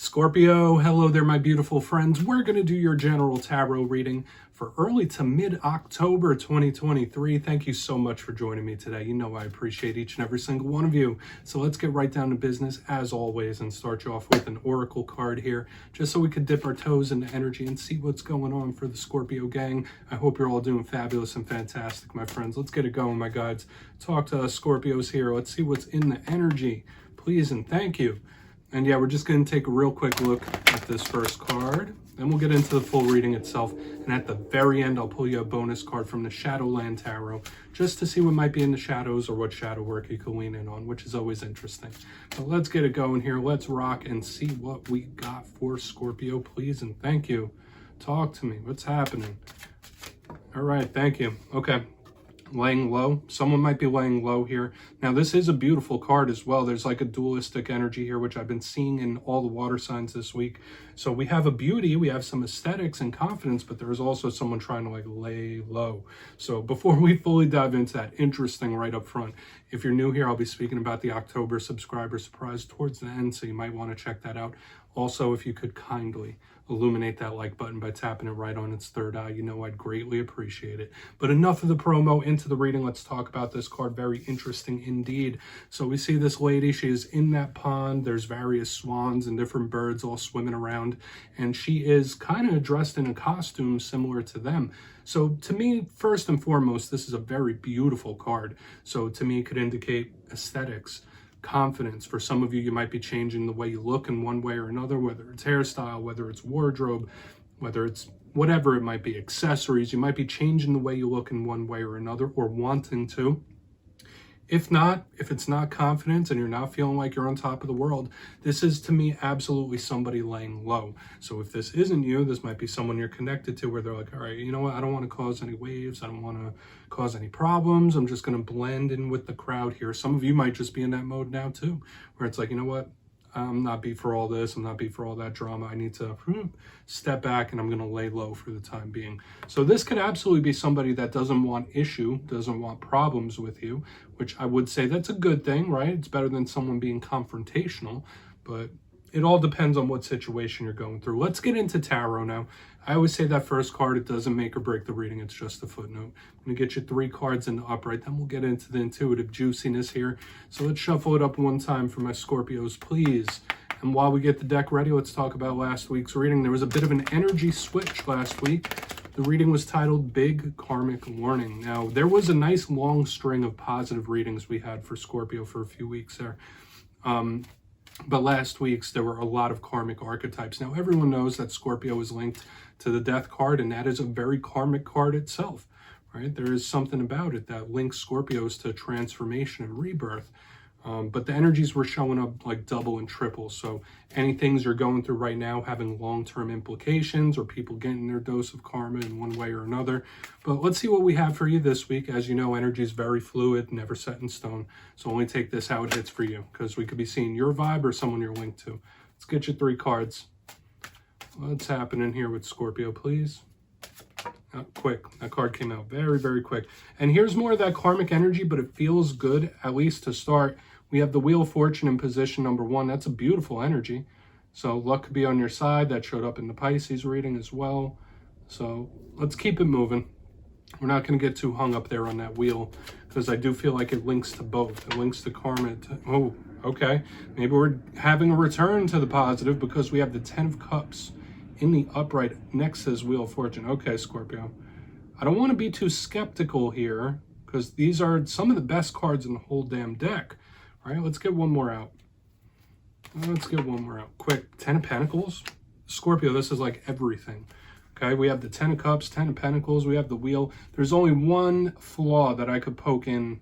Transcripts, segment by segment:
Scorpio, hello there, my beautiful friends. We're going to do your general tarot reading for early to mid-October 2023. Thank you so much for joining me today. You know I appreciate each and every single one of you. So let's get right down to business, as always, and start you off with an oracle card here, just so we could dip our toes into energy and see what's going on for the Scorpio gang. I hope you're all doing fabulous and fantastic, my friends. Let's get it going, my guides. Talk to us Scorpios here. Let's see what's in the energy. Please and thank you. And yeah, we're just going to take a real quick look at this first card. Then we'll get into the full reading itself. And at the very end, I'll pull you a bonus card from the Shadowland Tarot, just to see what might be in the shadows or what shadow work you can lean in on, which is always interesting. But let's get it going here. Let's rock and see what we got for Scorpio, please. And thank you. Talk to me. What's happening? All right. Thank you. Okay. Laying low. Someone might be laying low here. Now, this is a beautiful card as well. There's like a dualistic energy here, which I've been seeing in all the water signs this week. So we have a beauty, we have some aesthetics and confidence, but there is also someone trying to like lay low. So before we fully dive into that, interesting right up front, if you're new here, I'll be speaking about the October subscriber surprise towards the end, so you might want to check that out. Also, if you could kindly illuminate that like button by tapping it right on its third eye, you know I'd greatly appreciate it. But enough of the promo, into the reading. Let's talk about this card. Very interesting indeed. So we see this lady, she is in that pond. There's various swans and different birds all swimming around, and she is kind of dressed in a costume similar to them. So to me, first and foremost, this is a very beautiful card. So to me, it could indicate aesthetics, confidence. For some of you, you might be changing the way you look in one way or another, whether it's hairstyle, whether it's wardrobe, whether it's whatever it might be, accessories. You might be changing the way you look in one way or another, or wanting to. If not, if it's not confidence and you're not feeling like you're on top of the world, this is to me absolutely somebody laying low. So if this isn't you, this might be someone you're connected to where they're like, all right, you know what? I don't want to cause any waves. I don't want to cause any problems. I'm just going to blend in with the crowd here. Some of you might just be in that mode now too, where it's like, you know what? I'm not beat for all this. I'm not beat for all that drama. I need to step back and I'm going to lay low for the time being. So this could absolutely be somebody that doesn't want issue, doesn't want problems with you, which I would say that's a good thing, right? It's better than someone being confrontational, but it all depends on what situation you're going through. Let's get into tarot now. I always say that first card, it doesn't make or break the reading. It's just a footnote. I'm going to get you 3 cards in the upright. Then we'll get into the intuitive juiciness here. So let's shuffle it up one time for my Scorpios, please. And while we get the deck ready, let's talk about last week's reading. There was a bit of an energy switch last week. The reading was titled Big Karmic Warning. Now, there was a nice long string of positive readings we had for Scorpio for a few weeks there. But last week's, there were a lot of karmic archetypes. Now, everyone knows that Scorpio is linked to the death card, and that is a very karmic card itself, right? There is something about it that links Scorpios to transformation and rebirth. But the energies were showing up like double and triple. So any things you're going through right now having long-term implications, or people getting their dose of karma in one way or another. But let's see what we have for you this week. As you know, energy is very fluid, never set in stone. So only take this how it hits for you, because we could be seeing your vibe or someone you're linked to. Let's get you 3 cards. What's happening here with Scorpio, please? Quick. That card came out very, very quick. And here's more of that karmic energy, but it feels good, at least to start. We have the Wheel of Fortune in position number 1. That's a beautiful energy. So luck could be on your side. That showed up in the Pisces reading as well. So let's keep it moving. We're not going to get too hung up there on that wheel, because I do feel like it links to both. It links to karma. Oh, okay. Maybe we're having a return to the positive, because we have the 10 of Cups in the upright next to this Wheel of Fortune. Okay, Scorpio. I don't want to be too skeptical here, because these are some of the best cards in the whole damn deck. All right, let's get one more out. Let's get one more out. Quick, 10 of Pentacles. Scorpio, this is like everything. Okay, we have the 10 of Cups, 10 of Pentacles. We have the Wheel. There's only one flaw that I could poke in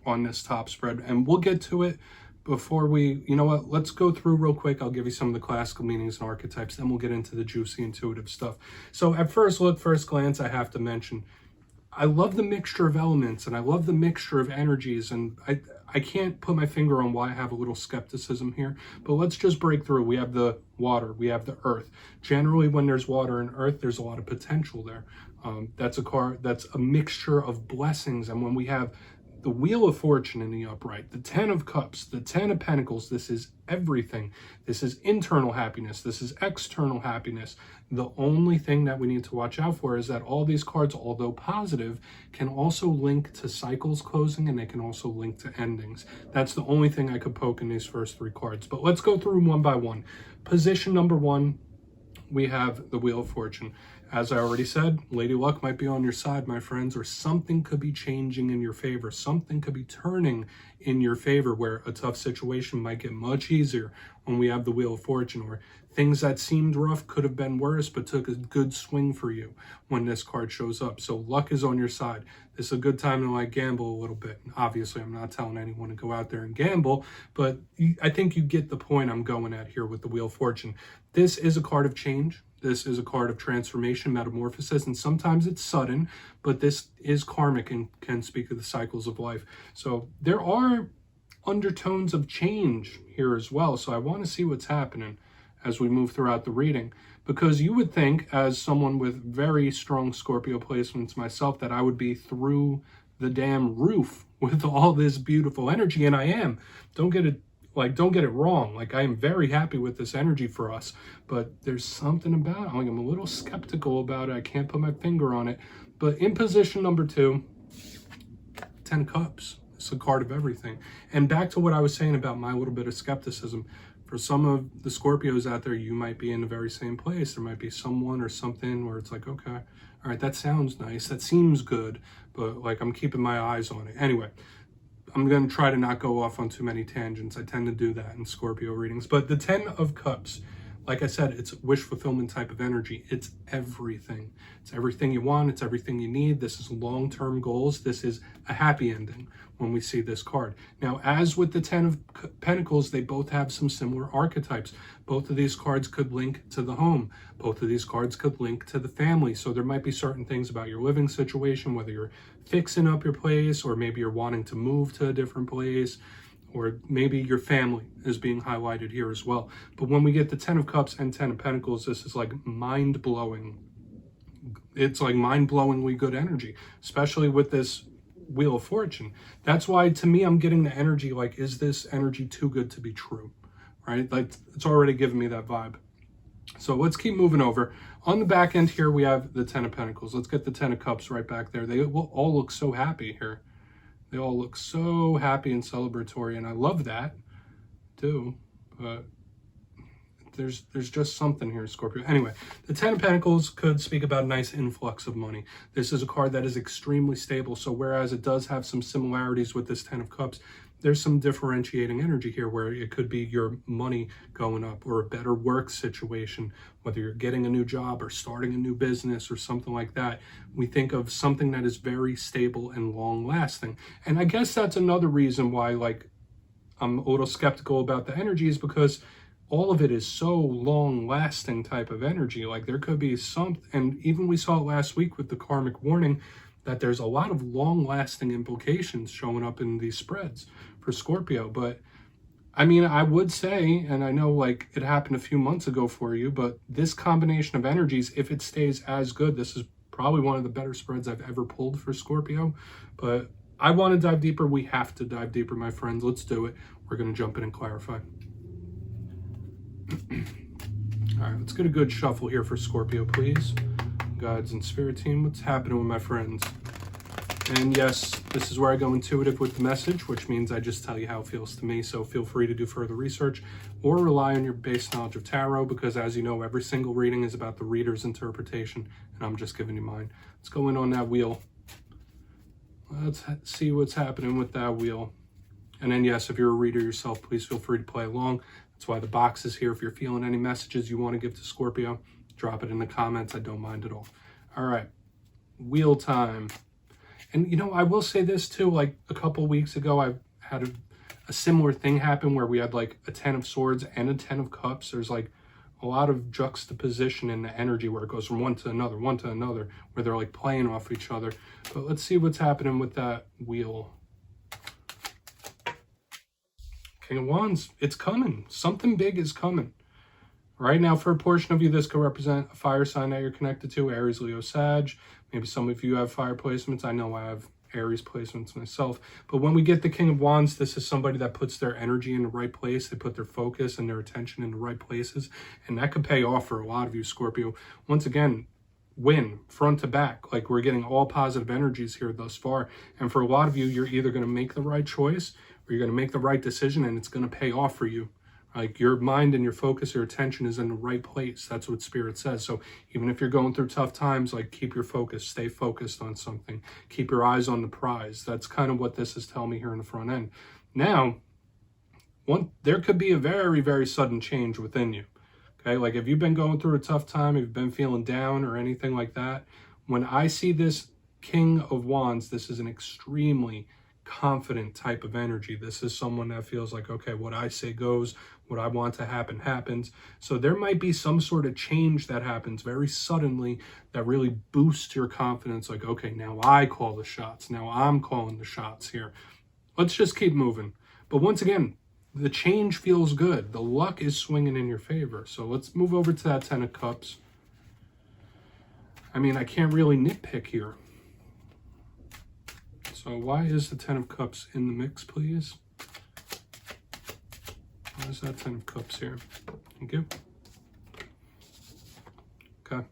on this top spread, and we'll get to it. Before we, you know what, let's go through real quick. I'll give you some of the classical meanings and archetypes, then we'll get into the juicy intuitive stuff. So at first look, first glance, I have to mention, I love the mixture of elements, and I love the mixture of energies, and I can't put my finger on why I have a little skepticism here, but let's just break through. We have the water, we have the earth. Generally, when there's water and earth, there's a lot of potential there. That's a mixture of blessings, and when we have the Wheel of Fortune in the upright, the Ten of Cups, the Ten of Pentacles. This is everything. This is internal happiness. This is external happiness. The only thing that we need to watch out for is that all these cards, although positive, can also link to cycles closing, and they can also link to endings. That's the only thing I could poke in these first three cards. But let's go through them one by one. Position number one, we have the Wheel of Fortune. As I already said, Lady Luck might be on your side, my friends, or something could be changing in your favor. Something could be turning in your favor where a tough situation might get much easier when we have the Wheel of Fortune, or things that seemed rough could have been worse but took a good swing for you when this card shows up. So luck is on your side. This is a good time to like gamble a little bit. Obviously, I'm not telling anyone to go out there and gamble, but I think you get the point I'm going at here with the Wheel of Fortune. This is a card of change. This is a card of transformation, metamorphosis, and sometimes it's sudden, but this is karmic and can speak of the cycles of life. So there are undertones of change here as well. So I want to see what's happening as we move throughout the reading, because you would think, as someone with very strong Scorpio placements myself, that I would be through the damn roof with all this beautiful energy, and I am. Don't get it wrong. Like, I am very happy with this energy for us, but there's something about it. Like, I'm a little skeptical about it. I can't put my finger on it. But in position number two, 10 of Cups. It's a card of everything. And back to what I was saying about my little bit of skepticism. For some of the Scorpios out there, you might be in the very same place. There might be someone or something where it's like, okay, all right, that sounds nice. That seems good, but like, I'm keeping my eyes on it. Anyway, I'm going to try to not go off on too many tangents. I tend to do that in Scorpio readings. But the 10 of Cups, like I said, it's wish fulfillment type of energy. It's everything. It's everything you want. It's everything you need. This is long-term goals. This is a happy ending when we see this card. Now, as with the 10 of Pentacles, they both have some similar archetypes. Both of these cards could link to the home. Both of these cards could link to the family. So there might be certain things about your living situation, whether you're fixing up your place, or maybe you're wanting to move to a different place, or maybe your family is being highlighted here as well. But when we get the 10 of Cups and 10 of Pentacles, this is like mind-blowing. It's like mind-blowingly good energy, especially with this Wheel of Fortune. That's why, to me, I'm getting the energy like, is this energy too good to be true? Right? Like, it's already giving me that vibe. So let's keep moving over. On the back end here, we have the 10 of Pentacles. Let's get the 10 of Cups right back there. They will all look so happy here. They all look so happy and celebratory, and I love that too. But there's just something here, Scorpio. Anyway, the 10 of Pentacles could speak about a nice influx of money. This is a card that is extremely stable. So whereas it does have some similarities with this 10 of Cups, there's some differentiating energy here where it could be your money going up, or a better work situation, whether you're getting a new job or starting a new business or something like that. We think of something that is very stable and long lasting. And I guess that's another reason why, like, I'm a little skeptical about the energies, because all of it is so long lasting type of energy. Like, there could be some, and even we saw it last week with the karmic warning, that there's a lot of long-lasting implications showing up in these spreads for Scorpio. But I mean, I would say, and I know like it happened a few months ago for you, but this combination of energies, if it stays as good, this is probably one of the better spreads I've ever pulled for Scorpio. But I want to dive deeper. We have to dive deeper, my friends. Let's do it. We're going to jump in and clarify. All right, let's get a good shuffle here for Scorpio, please. Guides and spirit team, what's happening with my friends? And yes, this is where I go intuitive with the message, which means I just tell you how it feels to me. So feel free to do further research or rely on your base knowledge of tarot, because as you know, every single reading is about the reader's interpretation, and I'm just giving you mine. Let's go in on that wheel. Let's see what's happening with that wheel. And then yes, if you're a reader yourself, please feel free to play along. That's why the box is here. If you're feeling any messages you want to give to Scorpio, drop it in the comments. I don't mind at all. All right, wheel time. And you know, I will say this too, like a couple weeks ago, I had a similar thing happen where we had like a 10 of Swords and a 10 of Cups. There's like a lot of juxtaposition in the energy where it goes from one to another, where they're like playing off each other. But let's see what's happening with that wheel. King of Wands, it's coming. Something big is coming. Right now, for a portion of you, this could represent a fire sign that you're connected to, Aries, Leo, Sag. Maybe some of you have fire placements. I know I have Aries placements myself. But when we get the King of Wands, this is somebody that puts their energy in the right place. They put their focus and their attention in the right places. And that could pay off for a lot of you, Scorpio. Once again, win front to back. Like, we're getting all positive energies here thus far. And for a lot of you, you're either going to make the right choice or you're going to make the right decision, and it's going to pay off for you. Like, your mind and your focus, your attention is in the right place. That's what Spirit says. So even if you're going through tough times, like, keep your focus, stay focused on something, keep your eyes on the prize. That's kind of what this is telling me here in the front end. Now, there could be a very, very sudden change within you. Okay, like if you've been going through a tough time, if you've been feeling down or anything like that, when I see this King of Wands, this is an extremely confident type of energy. This is someone that feels like, okay, what I say goes, what I want to happen happens. So there might be some sort of change that happens very suddenly that really boosts your confidence. Like, okay, now I call the shots. Now I'm calling the shots here. Let's just keep moving. But once again, the change feels good. The luck is swinging in your favor. So let's move over to that Ten of Cups. I mean, I can't really nitpick here. So why is the Ten of Cups in the mix, please? Why is that Ten of Cups here? Thank you. Okay.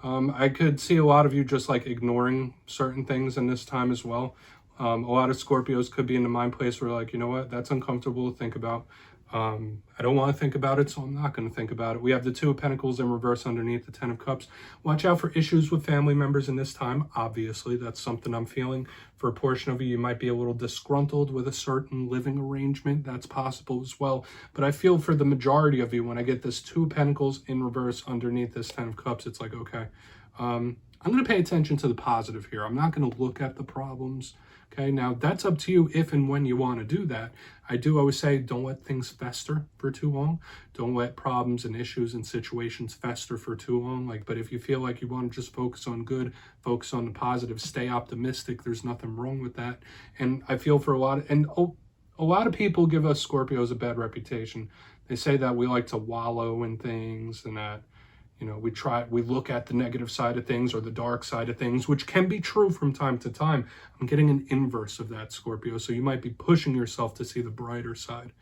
I could see a lot of you just like ignoring certain things in this time as well. A lot of Scorpios could be in the mind place where like, you know what, that's uncomfortable to think about. I don't want to think about it, so I'm not going to think about it. We have the Two of Pentacles in reverse underneath the Ten of Cups. Watch out for issues with family members in this time. Obviously, that's something I'm feeling. For a portion of you, you might be a little disgruntled with a certain living arrangement. That's possible as well. But I feel for the majority of you, when I get this Two of Pentacles in reverse underneath this Ten of Cups, it's like, okay, I'm going to pay attention to the positive here. I'm not going to look at the problems. Okay, now that's up to you if and when you want to do that. I do always say don't let things fester for too long. Don't let problems and issues and situations fester for too long. But if you feel like you want to just focus on good, focus on the positive, stay optimistic, there's nothing wrong with that. And I feel for a lot of people give us Scorpios a bad reputation. They say that we like to wallow in things and that, you know, we look at the negative side of things or the dark side of things, which can be true from time to time. I'm getting an inverse of that, Scorpio. So you might be pushing yourself to see the brighter side.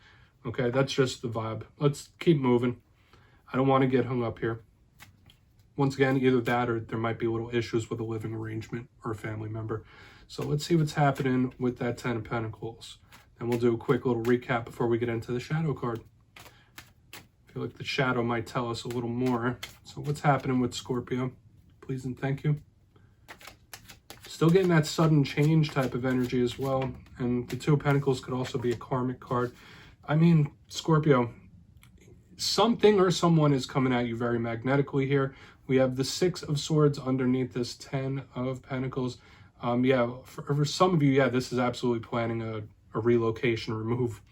Okay, that's just the vibe. Let's keep moving. I don't want to get hung up here. Once again, either that or there might be little issues with a living arrangement or a family member. So let's see what's happening with that Ten of Pentacles. And we'll do a quick little recap before we get into the Shadow card. I feel like the Shadow might tell us a little more. So what's happening with Scorpio? Please and thank you. Still getting that sudden change type of energy as well. And the Two of Pentacles could also be a karmic card. I mean, Scorpio, something or someone is coming at you very magnetically here. We have the Six of Swords underneath this Ten of Pentacles. For some of you, this is absolutely planning a relocation or move.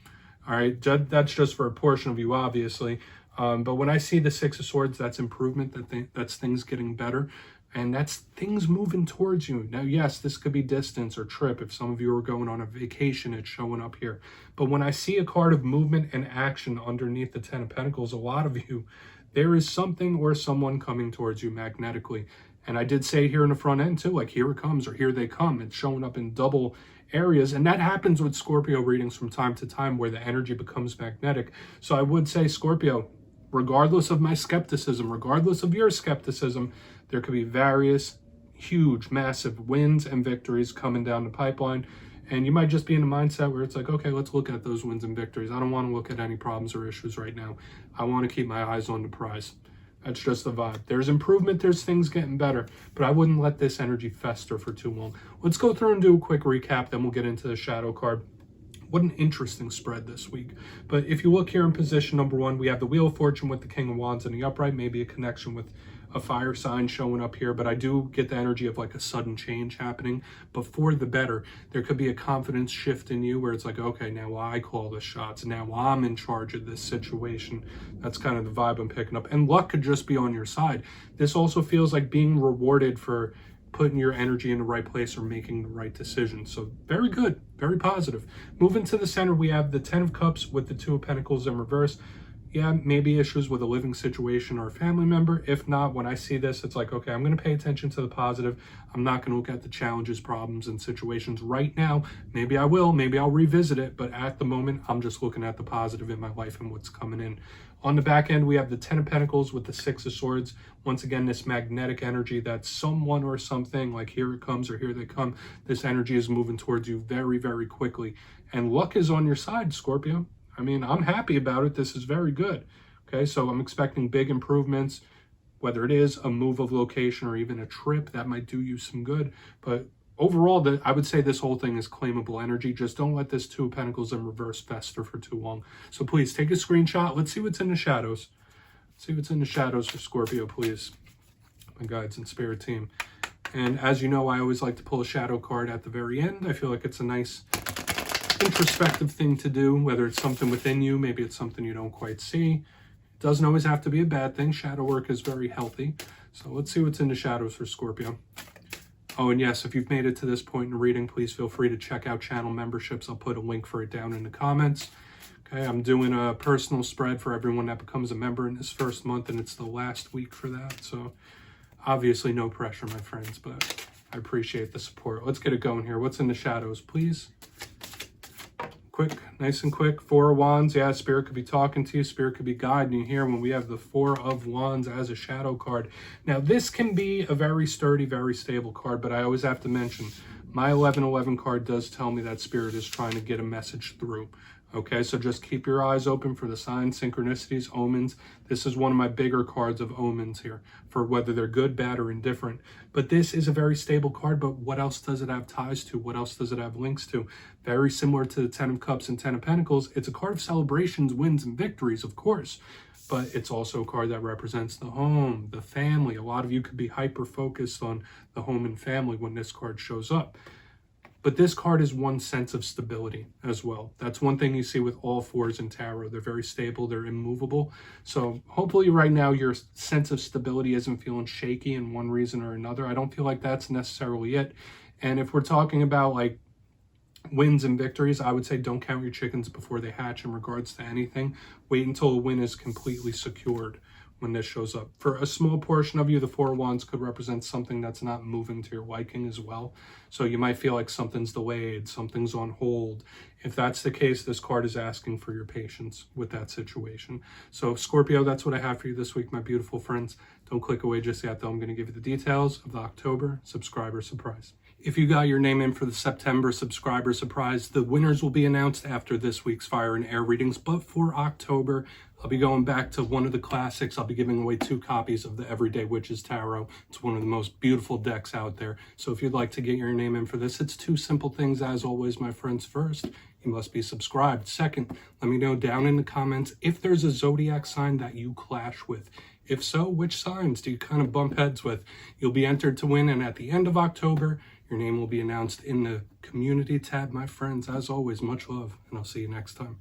All right, that's just for a portion of you, obviously. But when I see the Six of Swords, that's improvement, that's things getting better. And that's things moving towards you. Now, yes, this could be distance or trip. If some of you are going on a vacation, it's showing up here. But when I see a card of movement and action underneath the Ten of Pentacles, a lot of you, there is something or someone coming towards you magnetically. And I did say here in the front end too, like here it comes or here they come. It's showing up in double areas. And that happens with Scorpio readings from time to time where the energy becomes magnetic. So I would say, Scorpio, regardless of my skepticism, regardless of your skepticism, there could be various huge, massive wins and victories coming down the pipeline. And you might just be in a mindset where it's like, okay, let's look at those wins and victories. I don't want to look at any problems or issues right now. I want to keep my eyes on the prize. That's just the vibe. There's improvement, there's things getting better, but I wouldn't let this energy fester for too long. Let's go through and do a quick recap, then we'll get into the Shadow card. What an interesting spread this week. But if you look here in position number one, we have the Wheel of Fortune with the King of Wands in the upright, maybe a connection with a fire sign showing up here, but I do get the energy of like a sudden change happening. But for the better, there could be a confidence shift in you where it's like, okay, now I call the shots. Now I'm in charge of this situation. That's kind of the vibe I'm picking up. And luck could just be on your side. This also feels like being rewarded for putting your energy in the right place or making the right decision. So very good, very positive. Moving to the center, we have the Ten of Cups with the Two of Pentacles in reverse. Yeah, maybe issues with a living situation or a family member. If not, when I see this, it's like, okay, I'm going to pay attention to the positive. I'm not going to look at the challenges, problems, and situations right now. Maybe I will, maybe I'll revisit it, but at the moment, I'm just looking at the positive in my life and what's coming in. On the back end, we have the 10 of Pentacles with the 6 of Swords. Once again, this magnetic energy that someone or something, like here it comes or here they come, this energy is moving towards you very, very quickly. And luck is on your side, Scorpio. I mean, I'm happy about it. This is very good. Okay, so I'm expecting big improvements, whether it is a move of location or even a trip that might do you some good. But overall, I would say this whole thing is claimable energy. Just don't let this 2 of Pentacles in reverse fester for too long. So please take a screenshot. Let's see what's in the shadows. See what's in the shadows for Scorpio, please. My guides and spirit team. And as you know, I always like to pull a shadow card at the very end. I feel like it's a nice introspective thing to do, whether it's something within you, maybe it's something you don't quite see. It doesn't always have to be a bad thing. Shadow work is very healthy. So let's see what's in the shadows for Scorpio. Oh, and yes, if you've made it to this point in the reading, please feel free to check out channel memberships. I'll put a link for it down in the comments. Okay, I'm doing a personal spread for everyone that becomes a member in this first month, and it's the last week for that. So obviously no pressure, my friends, but I appreciate the support. Let's get it going here. What's in the shadows, please? Quick, nice and quick. 4 of Wands. Yeah, Spirit could be talking to you. Spirit could be guiding you here when we have the 4 of Wands as a shadow card. Now, this can be a very sturdy, very stable card, but I always have to mention, my 1111 card does tell me that Spirit is trying to get a message through. Okay, so just keep your eyes open for the signs, synchronicities, omens. This is one of my bigger cards of omens here, for whether they're good, bad, or indifferent. But this is a very stable card, but what else does it have ties to? What else does it have links to? Very similar to the 10 of Cups and 10 of Pentacles. It's a card of celebrations, wins, and victories, of course. But it's also a card that represents the home, the family. A lot of you could be hyper-focused on the home and family when this card shows up. But this card is one sense of stability as well. That's one thing you see with all 4s in tarot. They're very stable. They're immovable. So hopefully right now your sense of stability isn't feeling shaky in one reason or another. I don't feel like that's necessarily it. And if we're talking about like wins and victories, I would say don't count your chickens before they hatch in regards to anything. Wait until a win is completely secured when this shows up. For a small portion of you, the 4 of Wands could represent something that's not moving to your liking as well. So you might feel like something's delayed, something's on hold. If that's the case, this card is asking for your patience with that situation. So Scorpio, that's what I have for you this week, my beautiful friends. Don't click away just yet, though. I'm going to give you the details of the October subscriber surprise. If you got your name in for the September subscriber surprise, the winners will be announced after this week's Fire and Air readings. But for October, I'll be going back to one of the classics. I'll be giving away 2 copies of the Everyday Witches Tarot. It's one of the most beautiful decks out there. So if you'd like to get your name in for this, it's 2 simple things as always, my friends. First, you must be subscribed. Second, let me know down in the comments if there's a zodiac sign that you clash with. If so, which signs do you kind of bump heads with? You'll be entered to win, and at the end of October, your name will be announced in the community tab, my friends. As always, much love, and I'll see you next time.